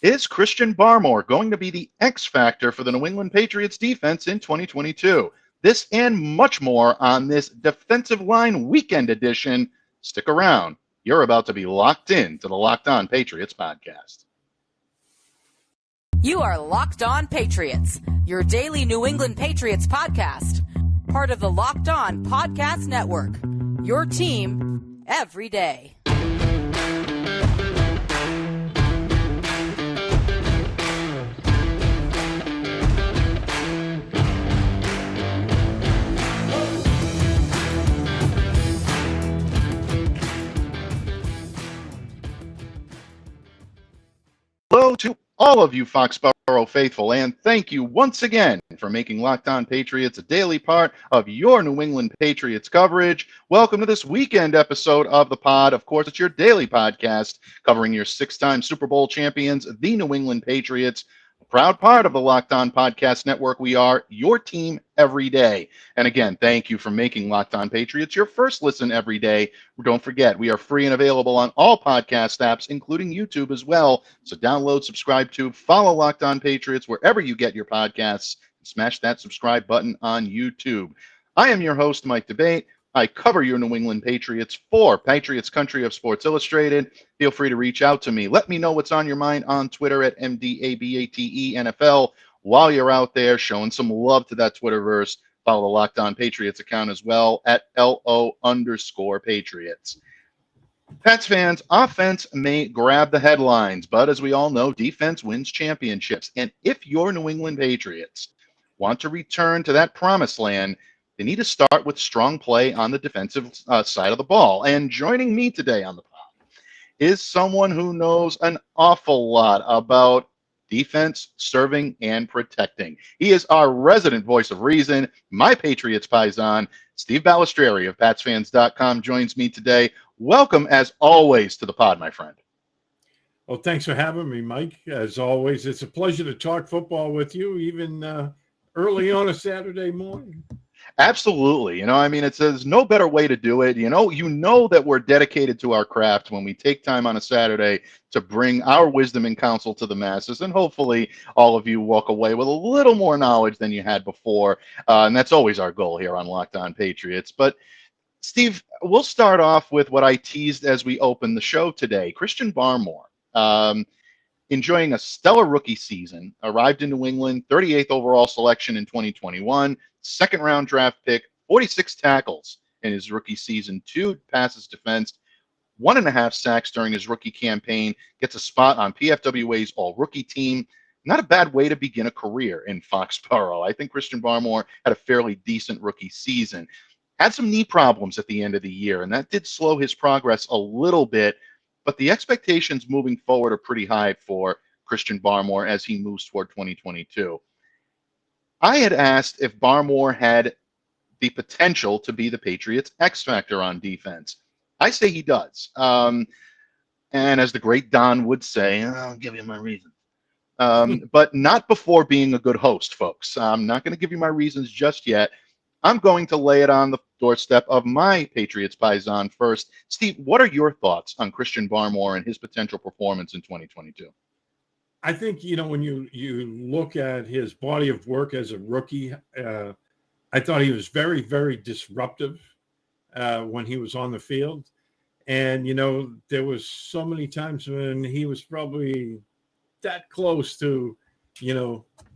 Is Christian Barmore going to be the X factor for the New England Patriots defense in 2022? This and much more on this defensive line weekend edition. Stick around. You're about to be locked in to the Locked On Patriots podcast. You are Locked On Patriots, your daily New England Patriots podcast. Part of the Locked On Podcast Network, your team every day. Hello to all of you Foxborough faithful, and thank you once again for making Locked On Patriots a daily part of your New England Patriots coverage. Welcome to this weekend episode of the pod. Of course, it's your daily podcast covering your six-time Super Bowl champions, the New England Patriots. A proud part of the Locked On Podcast Network. We are your team every day. And again, thank you for making Locked On Patriots your first listen every day. Don't forget, we are free and available on all podcast apps, including YouTube as well. So download, subscribe to, follow Locked On Patriots wherever you get your podcasts. Smash that subscribe button on YouTube. I am your host, Mike Debate. I cover your New England Patriots for Patriots Country of Sports Illustrated. Feel free to reach out to me. Let me know what's on your mind on Twitter at MDABATENFL. While you're out there showing some love to that Twitterverse, follow the Locked On Patriots account as well at LO_Patriots. Pats fans, offense may grab the headlines, but as we all know, defense wins championships. And if your New England Patriots want to return to that promised land, they need to start with strong play on the defensive side of the ball. And joining me today on the pod is someone who knows an awful lot about defense, serving, and protecting. He is our resident voice of reason, my Patriots paisan. Steve Balestrieri of PatsFans.com joins me today. Welcome, as always, to the pod, my friend. Well, thanks for having me, Mike. As always, it's a pleasure to talk football with you, even early on a Saturday morning. Absolutely. There's no better way to do it. You know that we're dedicated to our craft when we take time on a Saturday to bring our wisdom and counsel to the masses. And hopefully all of you walk away with a little more knowledge than you had before. And that's always our goal here on Locked On Patriots. But Steve, we'll start off with what I teased as we open the show today. Christian Barmore, enjoying a stellar rookie season, arrived in New England, 38th overall selection in 2021. Second-round draft pick, 46 tackles in his rookie season, 2 passes defensed, 1.5 sacks during his rookie campaign, gets a spot on PFWA's all-rookie team. Not a bad way to begin a career in Foxborough. I think Christian Barmore had a fairly decent rookie season. Had some knee problems at the end of the year, and that did slow his progress a little bit, but the expectations moving forward are pretty high for Christian Barmore as he moves toward 2022. I had asked if Barmore had the potential to be the Patriots' X factor on defense. I say he does. And as the great Don would say, I'll give you my reasons. But not before being a good host, folks. I'm not going to give you my reasons just yet. I'm going to lay it on the doorstep of my Patriots paisan first. Steve, what are your thoughts on Christian Barmore and his potential performance in 2022? I think, when you look at his body of work as a rookie, I thought he was very, very disruptive when he was on the field. And, there was so many times when he was probably that close to,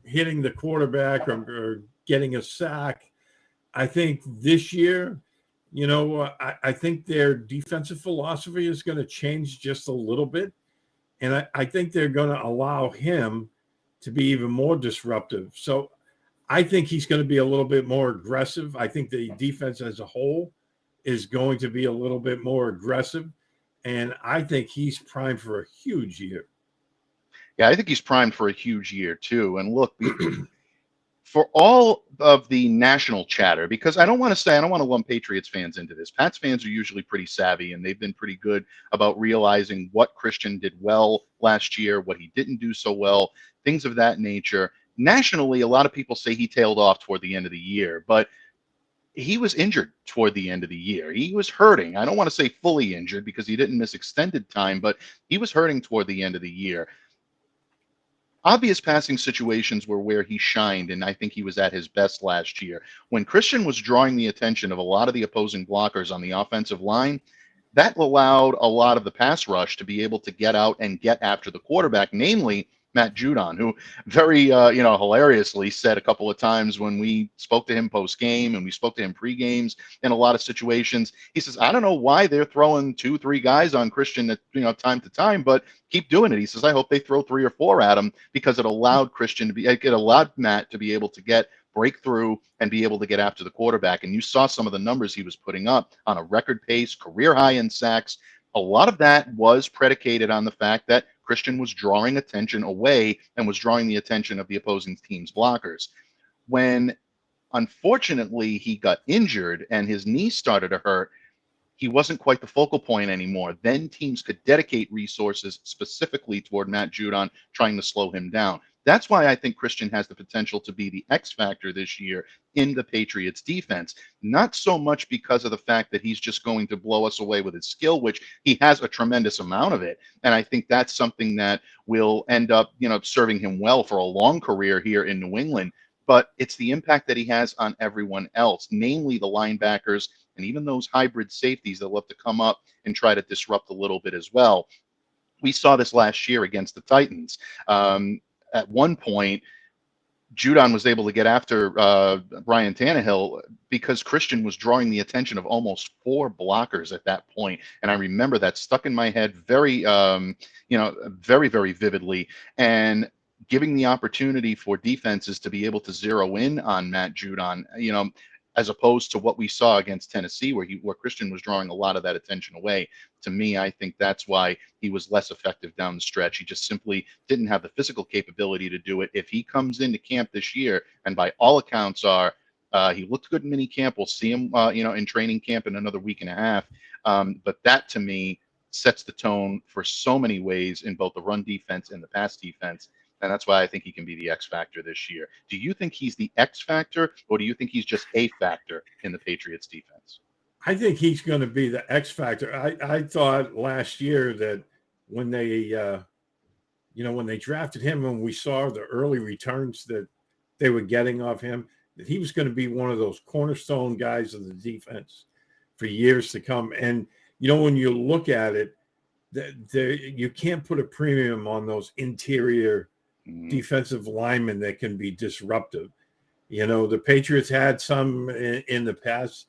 hitting the quarterback or getting a sack. I think this year, I think their defensive philosophy is going to change just a little bit. And I think they're going to allow him to be even more disruptive. So I think he's going to be a little bit more aggressive. I think the defense as a whole is going to be a little bit more aggressive. And I think he's primed for a huge year. Yeah, I think he's primed for a huge year, too. And look, for all of the national chatter, because I don't want to lump Patriots fans into this. Pats fans are usually pretty savvy, and they've been pretty good about realizing what Christian did well last year, what he didn't do so well, things of that nature. Nationally, a lot of people say he tailed off toward the end of the year, but he was injured toward the end of the year. He was hurting. I don't want to say fully injured because he didn't miss extended time, but he was hurting toward the end of the year. obvious passing situations were where he shined, and I think he was at his best last year. When Christian was drawing the attention of a lot of the opposing blockers on the offensive line, that allowed a lot of the pass rush to be able to get out and get after the quarterback, namely Matt Judon, who very, hilariously said a couple of times when we spoke to him post game and we spoke to him pre games in a lot of situations, he says, I don't know why they're throwing 2-3 guys on Christian at, time to time, but keep doing it. He says, I hope they throw 3 or 4 at him, because it allowed it allowed Matt to be able to get breakthrough and be able to get after the quarterback. And you saw some of the numbers he was putting up on a record pace, career high in sacks. A lot of that was predicated on the fact that Christian was drawing attention away and was drawing the attention of the opposing team's blockers. When, unfortunately, he got injured and his knee started to hurt, he wasn't quite the focal point anymore. Then teams could dedicate resources specifically toward Matt Judon, trying to slow him down. That's why I think Christian has the potential to be the X factor this year in the Patriots defense. Not so much because of the fact that he's just going to blow us away with his skill, which he has a tremendous amount of it. And I think that's something that will end up, serving him well for a long career here in New England. But it's the impact that he has on everyone else, namely the linebackers and even those hybrid safeties that love to come up and try to disrupt a little bit as well. We saw this last year against the Titans. At one point, Judon was able to get after Ryan Tannehill because Christian was drawing the attention of almost 4 blockers at that point. And I remember that stuck in my head very, very, very vividly. And giving the opportunity for defenses to be able to zero in on Matt Judon, as opposed to what we saw against Tennessee, where Christian was drawing a lot of that attention away. To me, I think that's why he was less effective down the stretch. He just simply didn't have the physical capability to do it. If he comes into camp this year, and by all accounts he looked good in mini camp. We'll see him, in training camp in another week and a half. But that, to me, sets the tone for so many ways in both the run defense and the pass defense. And that's why I think he can be the X factor this year. Do you think he's the X factor, or do you think he's just a factor in the Patriots defense? I think he's going to be the X factor. I thought last year that when they drafted him, and we saw the early returns that they were getting off him, that he was going to be one of those cornerstone guys of the defense for years to come. And, when you look at it, you can't put a premium on those interior defensive linemen that can be disruptive. The Patriots had some in the past.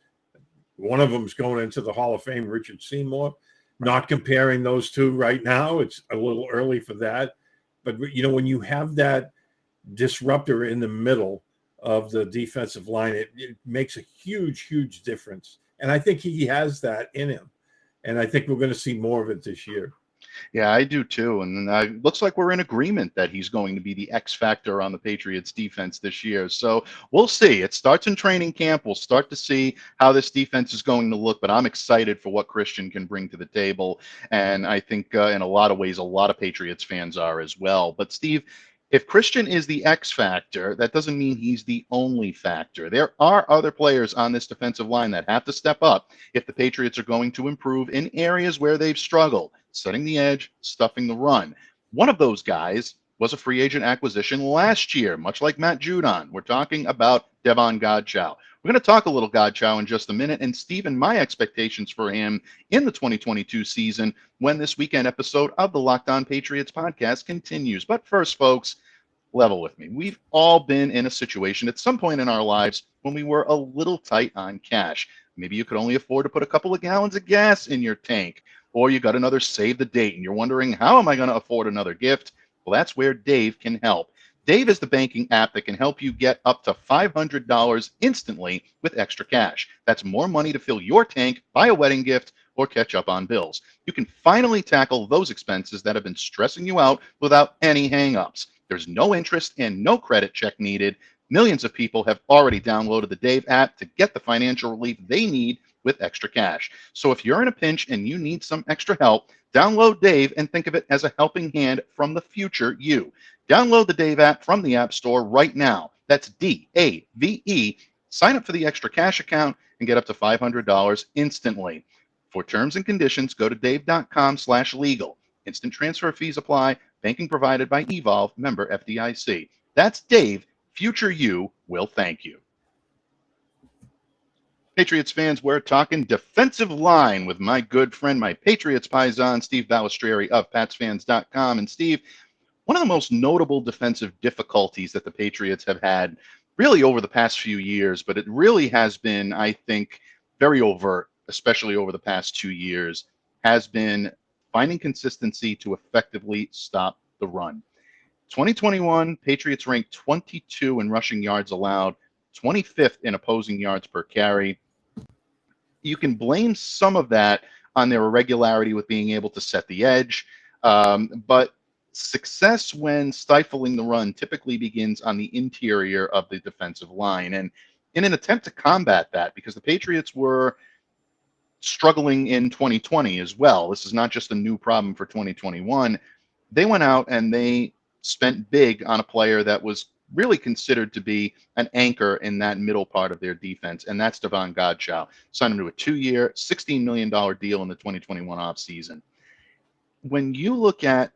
One of them's going into the Hall of Fame, Richard Seymour. Not comparing those two right now. It's a little early for that. But, when you have that disruptor in the middle of the defensive line, it makes a huge, huge difference. And I think he has that in him. And I think we're going to see more of it this year. Yeah, I do too. And it looks like we're in agreement that he's going to be the X factor on the Patriots defense this year. So we'll see. It starts in training camp. We'll start to see how this defense is going to look. But I'm excited for what Christian can bring to the table. And I think in a lot of ways, a lot of Patriots fans are as well. But Steve, if Christian is the X factor, that doesn't mean he's the only factor. There are other players on this defensive line that have to step up if the Patriots are going to improve in areas where they've struggled, setting the edge, stuffing the run. One of those guys was a free agent acquisition last year, much like Matt Judon. We're talking about Devon Godchaux. We're going to talk a little Godchaux in just a minute. And Stephen, my expectations for him in the 2022 season when this weekend episode of the Locked On Patriots podcast continues. But first, folks, level with me. We've all been in a situation at some point in our lives when we were a little tight on cash. Maybe you could only afford to put a couple of gallons of gas in your tank, or you got another save the date and you're wondering, how am I going to afford another gift? Well, that's where Dave can help. Dave is the banking app that can help you get up to $500 instantly with extra cash. That's more money to fill your tank, buy a wedding gift, or catch up on bills. You can finally tackle those expenses that have been stressing you out without any hang-ups. There's no interest and no credit check needed. Millions of people have already downloaded the Dave app to get the financial relief they need with extra cash. So if you're in a pinch and you need some extra help, download Dave and think of it as a helping hand from the future you. Download the Dave app from the App Store right now. That's D-A-V-E. Sign up for the extra cash account and get up to $500 instantly. For terms and conditions, go to dave.com/legal. Instant transfer fees apply. Banking provided by Evolve, member FDIC. That's Dave. Future you will thank you. Patriots fans, we're talking defensive line with my good friend, my Patriots paisan, Steve Balestrieri of PatsFans.com. And Steve, one of the most notable defensive difficulties that the Patriots have had really over the past few years, but it really has been, I think, very overt, especially over the past 2 years, has been finding consistency to effectively stop the run. 2021, Patriots ranked 22 in rushing yards allowed, 25th in opposing yards per carry. You can blame some of that on their irregularity with being able to set the edge, but success when stifling the run typically begins on the interior of the defensive line. And in an attempt to combat that, because the Patriots were struggling in 2020 as well, this is not just a new problem for 2021, they went out and they spent big on a player that was really considered to be an anchor in that middle part of their defense, and that's Davon Godchaux. Signed him to a 2-year, $16 million deal in the 2021 offseason. When you look at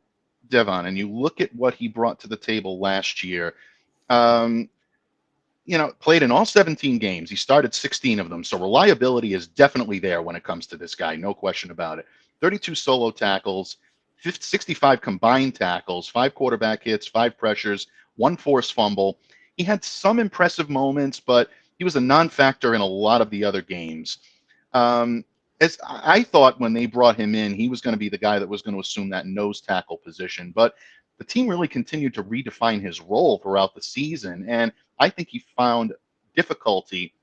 Devon and you look at what he brought to the table last year, played in all 17 games. He started 16 of them, so reliability is definitely there when it comes to this guy, no question about it. 32 solo tackles, 65 combined tackles, 5 quarterback hits, 5 pressures, 1 forced fumble. He had some impressive moments, but he was a non-factor in a lot of the other games. As I thought when they brought him in, he was going to be the guy that was going to assume that nose tackle position, but the team really continued to redefine his role throughout the season, and I think he found difficulty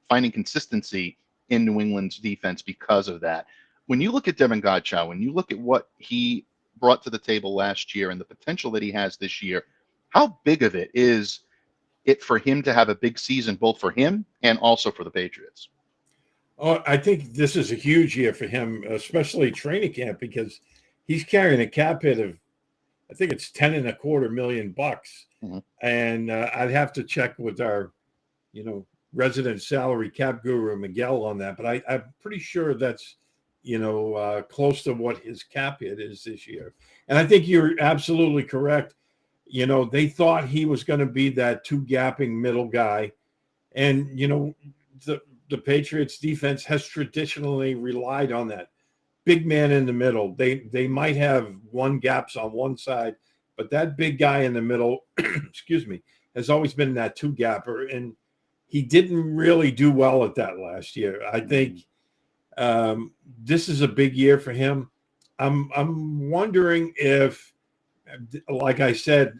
finding consistency in New England's defense because of that. When you look at Devon Godchaux, when you look at what he brought to the table last year and the potential that he has this year, how big of it is it for him to have a big season, both for him and also for the Patriots? Oh, I think this is a huge year for him, especially training camp, because he's carrying a cap hit of, I think it's $10.25 million. Mm-hmm. And I'd have to check with our, resident salary cap guru Miguel on that, but I'm pretty sure that's, close to what his cap hit is this year. And I think you're absolutely correct. They thought he was going to be that 2-gapping middle guy, and the Patriots defense has traditionally relied on that big man in the middle. They might have 1 gaps on one side, but that big guy in the middle, has always been that 2-gapper, and he didn't really do well at that last year. I think this is a big year for him. I'm wondering if, like I said,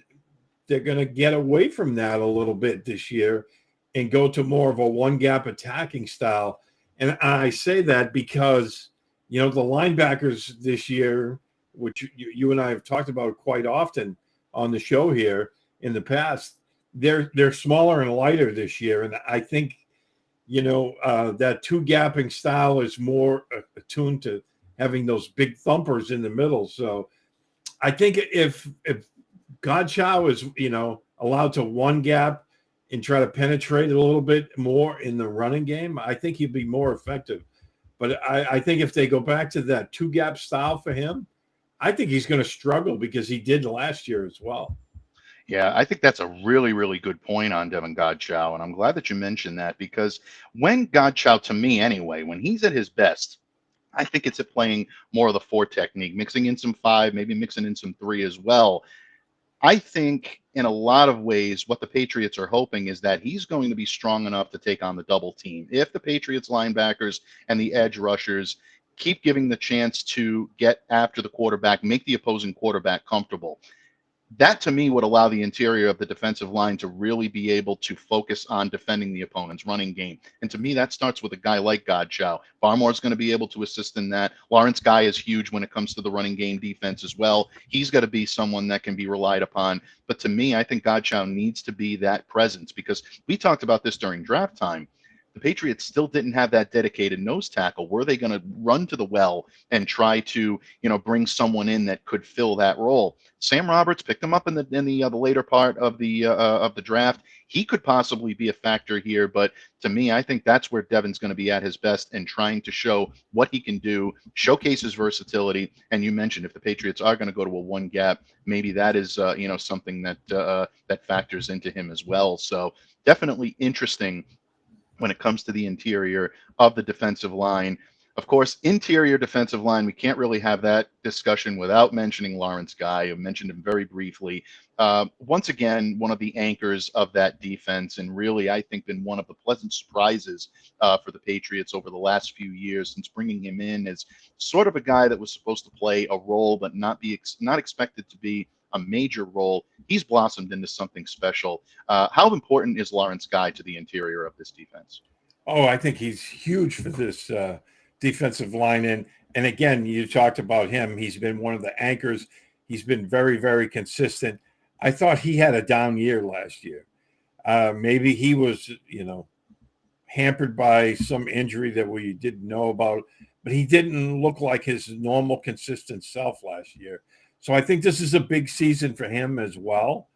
they're going to get away from that a little bit this year and go to more of a 1-gap attacking style. And I say that because, the linebackers this year, which you and I have talked about quite often on the show here in the past, they're smaller and lighter this year. And I think, that 2-gapping style is more attuned to having those big thumpers in the middle. So I think if Godchaux is, allowed to 1-gap and try to penetrate a little bit more in the running game, I think he'd be more effective. But I think if they go back to that 2-gap style for him, I think he's going to struggle because he did last year as well. Yeah, I think that's a really, really good point on Devon Godchaux, and I'm glad that you mentioned that, because when Godchaux, to me anyway, when he's at his best, I think it's at playing more of the 4 technique, mixing in some 5, maybe mixing in some 3 as well. I think in a lot of ways what the Patriots are hoping is that he's going to be strong enough to take on the double team. If the Patriots linebackers and the edge rushers keep giving the chance to get after the quarterback, make the opposing quarterback comfortable, that to me would allow the interior of the defensive line to really be able to focus on defending the opponent's running game. And to me, that starts with a guy like Godchaux. Barmore's going to be able to assist in that. Lawrence Guy is huge when it comes to the running game defense as well. He's got to be someone that can be relied upon. But to me, I think Godchaux needs to be that presence, because we talked about this during draft time. the Patriots still didn't have that dedicated nose tackle. Were they going to run to the well and try to, bring someone in that could fill that role? Sam Roberts picked him up in the later part of the draft. He could possibly be a factor here, but to me, I think that's where Devon's going to be at his best and trying to show what he can do, showcase his versatility. And you mentioned if the Patriots are going to go to a one gap, maybe that is something that factors into him as well. So definitely interesting when it comes to the interior of the defensive line. Of course, interior defensive line, we can't really have that discussion without mentioning Lawrence Guy. I mentioned him very briefly. Once again, one of the anchors of that defense, and really, I think, been one of the pleasant surprises for the Patriots over the last few years since bringing him in as sort of a guy that was supposed to play a role but not expected to be a major role. He's blossomed into something special. How important is Lawrence Guy to the interior of this defense? Oh, I think he's huge for this defensive line. And again, you talked about him. He's been one of the anchors. He's been very, very consistent. I thought he had a down year last year. Maybe he was, hampered by some injury that we didn't know about, but he didn't look like his normal, consistent self last year. So I think this is a big season for him as well.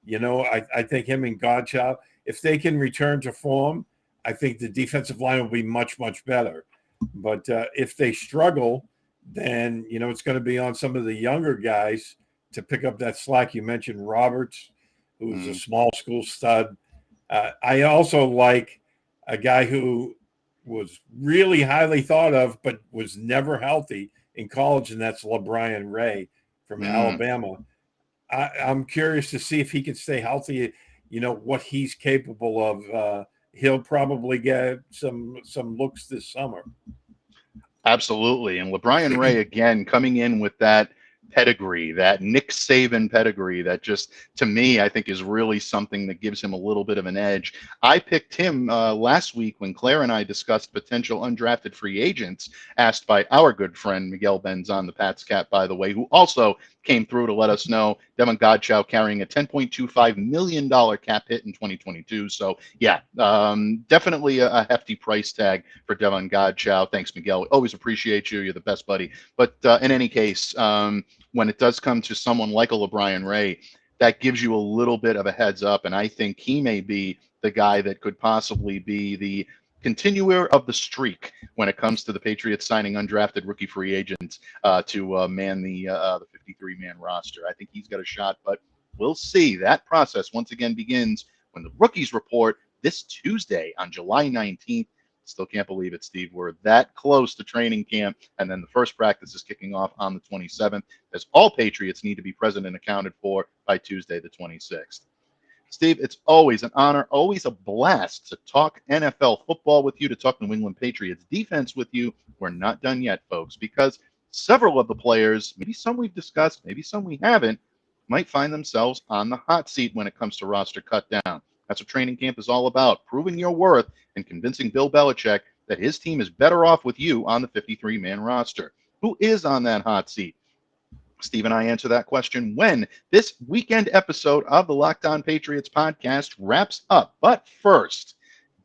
I think him and Godchaux, if they can return to form, I think the defensive line will be much, much better. But if they struggle, then, it's going to be on some of the younger guys to pick up that slack. You mentioned Roberts, who's a small school stud. I also like a guy who was really highly thought of, but was never healthy in college, and that's LeBron Ray from Alabama. I'm curious to see if he can stay healthy, what he's capable of. He'll probably get some looks this summer. Absolutely. And LeBron Ray, again, coming in with that pedigree, that Nick Saban pedigree, that just, to me, I think is really something that gives him a little bit of an edge. I picked him last week when Claire and I discussed potential undrafted free agents, asked by our good friend Miguel Benzon, the Pats cat, by the way, who also came through to let us know Devon Godchaux carrying a $10.25 million cap hit in 2022. So, yeah, definitely a hefty price tag for Devon Godchaux. Thanks, Miguel. We always appreciate you. You're the best buddy. But in any case, when it does come to someone like a LeBron Ray, that gives you a little bit of a heads up. And I think he may be the guy that could possibly be the continuer of the streak when it comes to the Patriots signing undrafted rookie free agents to man the 53-man roster. I think he's got a shot, but we'll see. That process once again begins when the rookies report this Tuesday on July 19th. Still can't believe it, Steve. We're that close to training camp, and then the first practice is kicking off on the 27th, as all Patriots need to be present and accounted for by Tuesday, the 26th. Steve, it's always an honor, always a blast to talk NFL football with you, to talk New England Patriots defense with you. We're not done yet, folks, because several of the players, maybe some we've discussed, maybe some we haven't, might find themselves on the hot seat when it comes to roster cut down. That's what training camp is all about, proving your worth and convincing Bill Belichick that his team is better off with you on the 53-man roster. Who is on that hot seat? Steve and I answer that question when this weekend episode of the Locked On Patriots podcast wraps up. But first,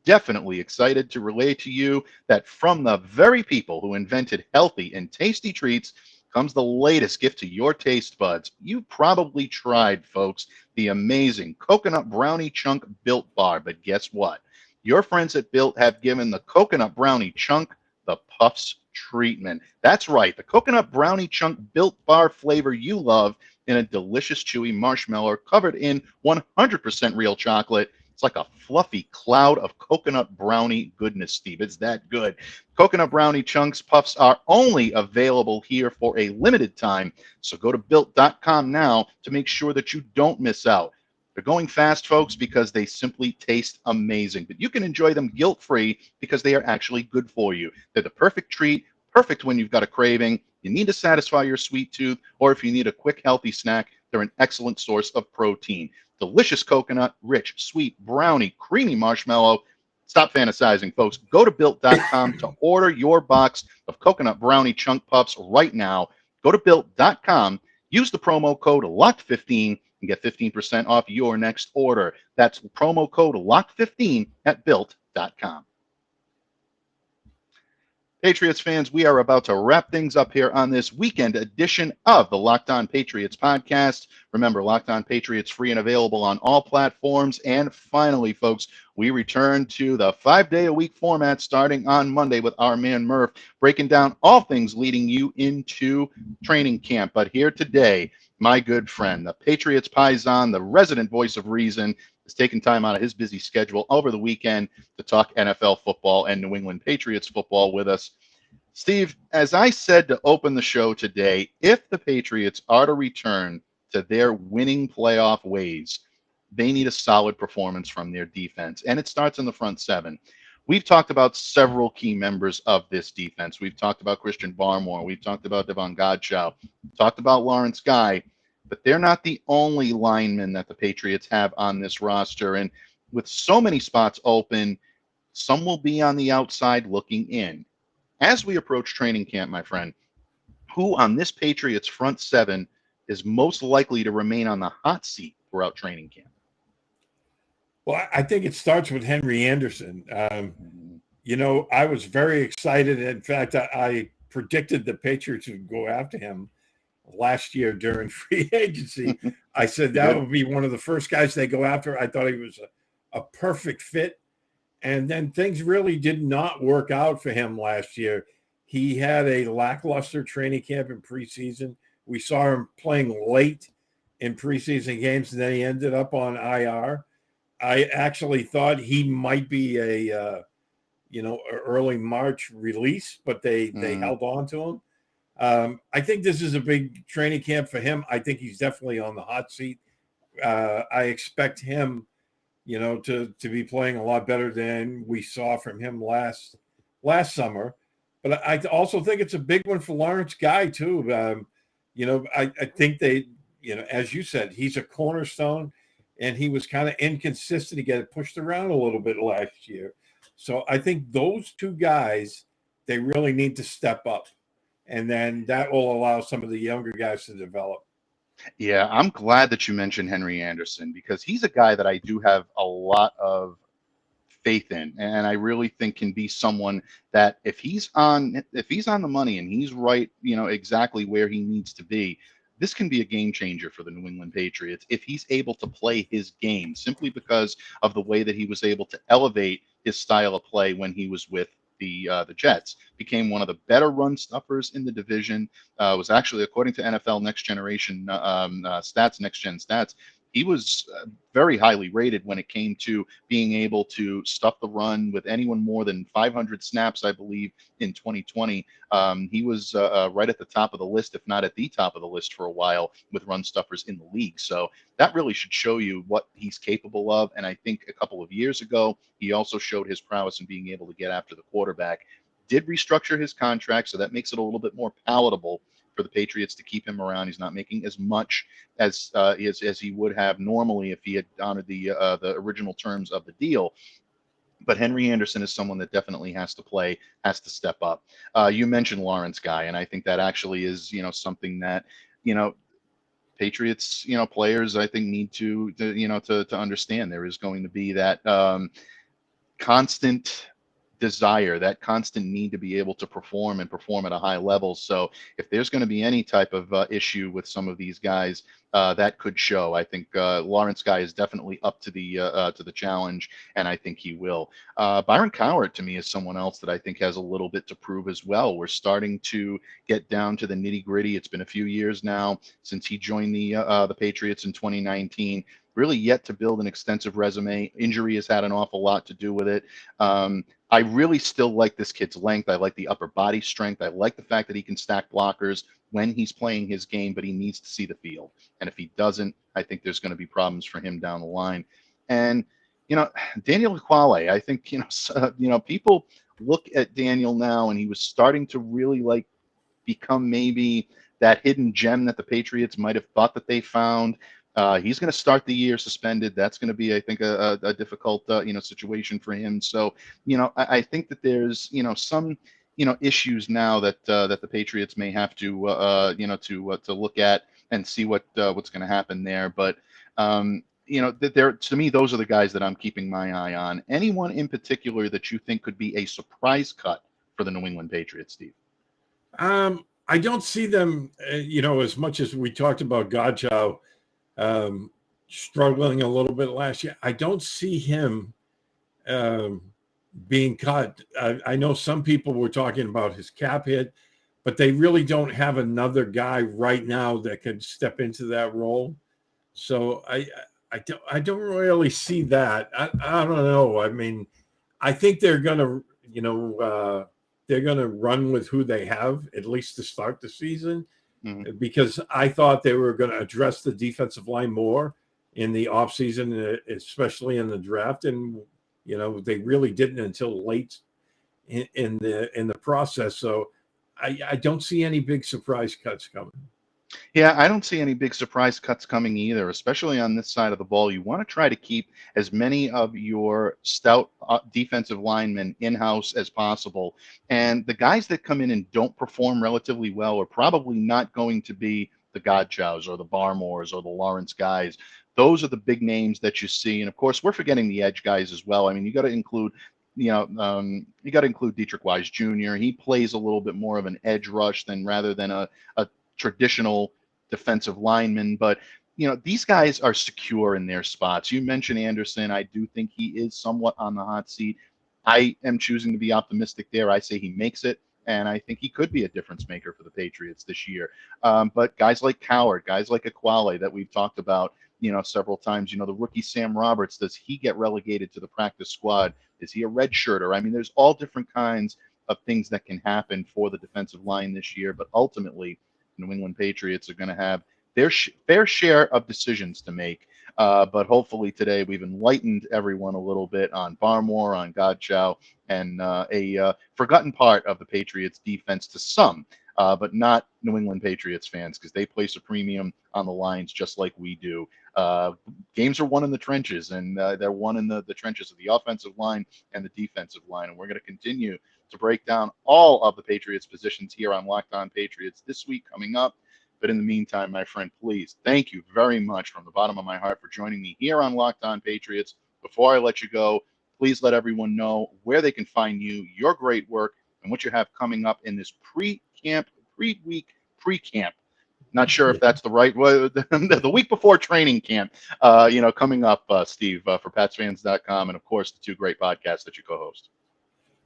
definitely excited to relay to you that from the very people who invented healthy and tasty treats comes the latest gift to your taste buds. You probably tried, folks, the amazing coconut brownie chunk Built Bar. But guess what? Your friends at Built have given the coconut brownie chunk the Puffs treatment. That's right, the coconut brownie chunk Built Bar flavor you love in a delicious chewy marshmallow covered in 100% real chocolate. It's like a fluffy cloud of coconut brownie goodness, Steve. It's that good. Coconut brownie chunks puffs are only available here for a limited time, so go to Built.com now to make sure that you don't miss out. They're going fast, folks, because they simply taste amazing. But you can enjoy them guilt-free because they are actually good for you. They're the perfect treat, perfect when you've got a craving, you need to satisfy your sweet tooth, or if you need a quick, healthy snack, they're an excellent source of protein. Delicious coconut, rich, sweet, brownie, creamy marshmallow. Stop fantasizing, folks. Go to Built.com to order your box of coconut brownie chunk puffs right now. Go to Built.com, use the promo code LOCKED15, and get 15% off your next order. That's promo code LOCKED15 at Built.com. Patriots fans, we are about to wrap things up here on this weekend edition of the Locked On Patriots podcast. Remember, Locked On Patriots free and available on all platforms. And finally, folks, we return to the 5-day-a-week format starting on Monday with our man Murph breaking down all things leading you into training camp. But here today, my good friend, the Patriots Paisan, the resident voice of reason, is taking time out of his busy schedule over the weekend to talk NFL football and New England Patriots football with us. Steve, as I said to open the show today, if the Patriots are to return to their winning playoff ways, they need a solid performance from their defense, and it starts in the front seven. We've talked about several key members of this defense. We've talked about Christian Barmore. We've talked about Davon Godchaux. Talked about Lawrence Guy. But they're not the only linemen that the Patriots have on this roster. And with so many spots open, some will be on the outside looking in. As we approach training camp, my friend, who on this Patriots front seven is most likely to remain on the hot seat throughout training camp? Well, I think it starts with Henry Anderson. I was very excited. In fact, I predicted the Patriots would go after him last year during free agency. I said that would be one of the first guys they go after. I thought he was a perfect fit. And then things really did not work out for him last year. He had a lackluster training camp in preseason. We saw him playing late in preseason games, and then he ended up on IR. I actually thought he might be a early March release, but they held on to him. I think this is a big training camp for him. I think he's definitely on the hot seat. I expect him, to be playing a lot better than we saw from him last summer. But I also think it's a big one for Lawrence Guy too. I think they, as you said, he's a cornerstone, and he was kind of inconsistent. He got pushed around a little bit last year. So I think those two guys, they really need to step up. And then that will allow some of the younger guys to develop. Yeah, I'm glad that you mentioned Henry Anderson, because he's a guy that I do have a lot of faith in, and I really think can be someone that if he's on the money and he's right, exactly where he needs to be, this can be a game changer for the New England Patriots if he's able to play his game, simply because of the way that he was able to elevate his style of play when he was with the Jets. Became one of the better run stuffers in the division. Was actually, according to NFL Next Generation stats, Next Gen stats, he was very highly rated when it came to being able to stuff the run with anyone more than 500 snaps, I believe, in 2020. He was right at the top of the list, if not at the top of the list for a while, with run stuffers in the league. So that really should show you what he's capable of. And I think a couple of years ago, he also showed his prowess in being able to get after the quarterback. Did restructure his contract, so that makes it a little bit more palatable for the Patriots to keep him around. He's not making as much as he would have normally if he had honored the original terms of the deal. But Henry Anderson is someone that definitely has to step up. You mentioned Lawrence Guy, and I think that actually is something that Patriots players I think need to understand. There is going to be that constant desire, that constant need to be able to perform at a high level. So if there's going to be any type of issue with some of these guys, that could show. I think Lawrence Guy is definitely up to the challenge, and I think he will. Byron Cowart, to me, is someone else that I think has a little bit to prove as well. We're starting to get down to the nitty gritty. It's been a few years now since he joined the Patriots in 2019. Really yet to build an extensive resume. Injury has had an awful lot to do with it. I really still like this kid's length. I like the upper body strength. I like the fact that he can stack blockers when he's playing his game, but he needs to see the field. And if he doesn't, I think there's going to be problems for him down the line. And, Daniel Ekuale, I think, people look at Daniel now, and he was starting to really become maybe that hidden gem that the Patriots might have thought that they found. He's going to start the year suspended. That's going to be, I think, a difficult, situation for him. So, I think that there's, some, issues now that the Patriots may have to, to look at and see what's going to happen there. But, to me, those are the guys that I'm keeping my eye on. Anyone in particular that you think could be a surprise cut for the New England Patriots, Steve? I don't see them, as much as we talked about Godchaux struggling a little bit last year. I don't see him being cut. I know some people were talking about his cap hit, but they really don't have another guy right now that could step into that role. So I don't really see that. I don't know. I mean, I think they're gonna run with who they have, at least to start the season, because I thought they were going to address the defensive line more in the offseason, especially in the draft, and they really didn't until late in the process. So I don't see any big surprise cuts coming. Yeah, I don't see any big surprise cuts coming either, especially on this side of the ball. You want to try to keep as many of your stout defensive linemen in-house as possible. And the guys that come in and don't perform relatively well are probably not going to be the Godchaux or the Barmores or the Lawrence guys. Those are the big names that you see. And of course, we're forgetting the edge guys as well. I mean, you got to include Dietrich Wise Jr. He plays a little bit more of an edge rush rather than a traditional defensive lineman, but these guys are secure in their spots. You mentioned Anderson. I do think he is somewhat on the hot seat. I am choosing to be optimistic there. I say he makes it, and I think he could be a difference maker for the Patriots this year. But guys like Coward, guys like Aquale that we've talked about, several times, the rookie Sam Roberts, does he get relegated to the practice squad? Is he a redshirter? I mean, there's all different kinds of things that can happen for the defensive line this year, but ultimately, New England Patriots are going to have their fair share of decisions to make. But hopefully today we've enlightened everyone a little bit on Barmore, on Godchaux, and a forgotten part of the Patriots defense to some, but not New England Patriots fans, because they place a premium on the lines just like we do. Games are won in the trenches, and they're won in the trenches of the offensive line and the defensive line. And we're going to continue to break down all of the Patriots positions here on Locked On Patriots this week coming up. But in the meantime, my friend, please, thank you very much from the bottom of my heart for joining me here on Locked On Patriots. Before I let you go, please let everyone know where they can find you, your great work, and what you have coming up in this pre-week pre-camp. Not sure if that's the right way. The week before training camp, coming up, Steve, for PatsFans.com, and of course the two great podcasts that you co-host.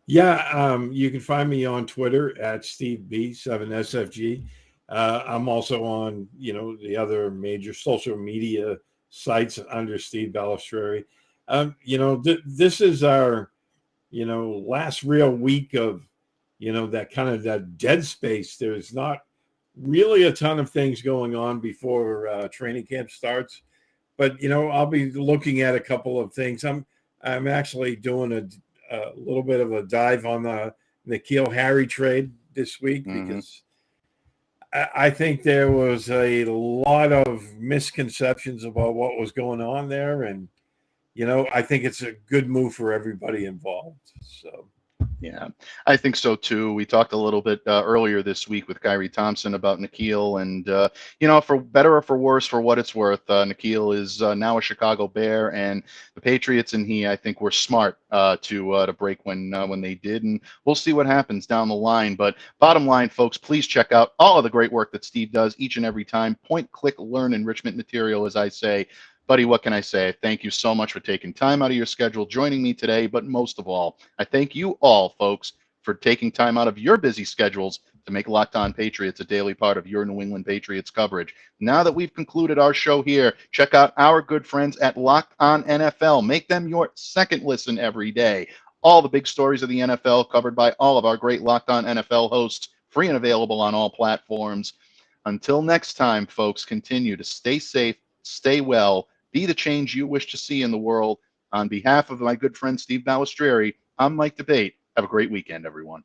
Yeah, you can find me on Twitter at SteveB7SFG. I'm also on, the other major social media sites under Steve Balestrieri. This is our, last real week of, that kind of that dead space. There's not really a ton of things going on before training camp starts, but, I'll be looking at a couple of things. I'm actually doing a little bit of a dive on the N'Keal Harry trade this week, because I think there was a lot of misconceptions about what was going on there. And, I think it's a good move for everybody involved. So. Yeah, I think so too. We talked a little bit earlier this week with Kyrie Thompson about N'Keal, and for better or for worse, for what it's worth, N'Keal is now a Chicago Bear, and the Patriots and he, I think, were smart to break when they did, and we'll see what happens down the line. But bottom line, folks, please check out all of the great work that Steve does each and every time. Point, click, learn enrichment material, as I say. Buddy, what can I say? Thank you so much for taking time out of your schedule, joining me today. But most of all, I thank you all, folks, for taking time out of your busy schedules to make Locked On Patriots a daily part of your New England Patriots coverage. Now that we've concluded our show here, check out our good friends at Locked On NFL. Make them your second listen every day. All the big stories of the NFL covered by all of our great Locked On NFL hosts, free and available on all platforms. Until next time, folks, continue to stay safe, stay well, be the change you wish to see in the world. On behalf of my good friend Steve Balestrieri, I'm Mike DeBate. Have a great weekend, everyone.